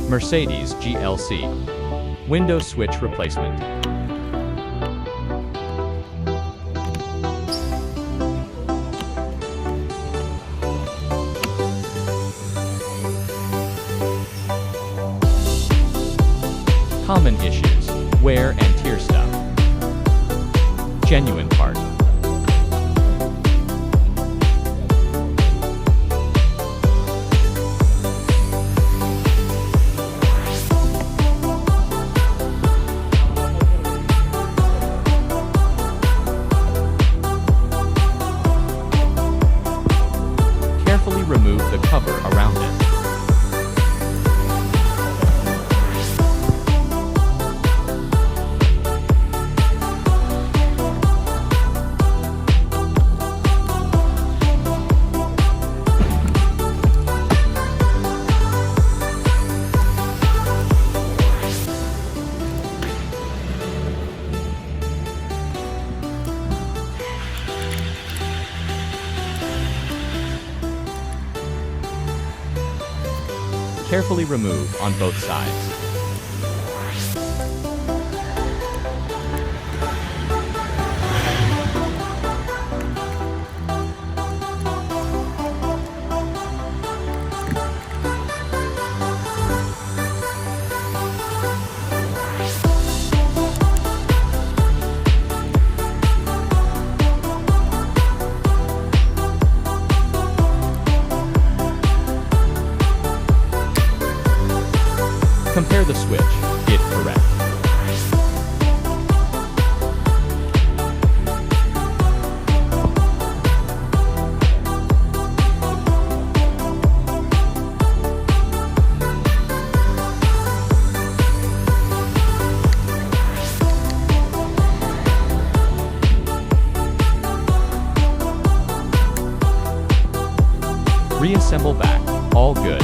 Mercedes GLC. Window switch replacement. Common issues: wear and tear stuff. Genuine part. Carefully remove the cover around it. Carefully remove on both sides. Compare the switch, get correct. Reassemble back, all good.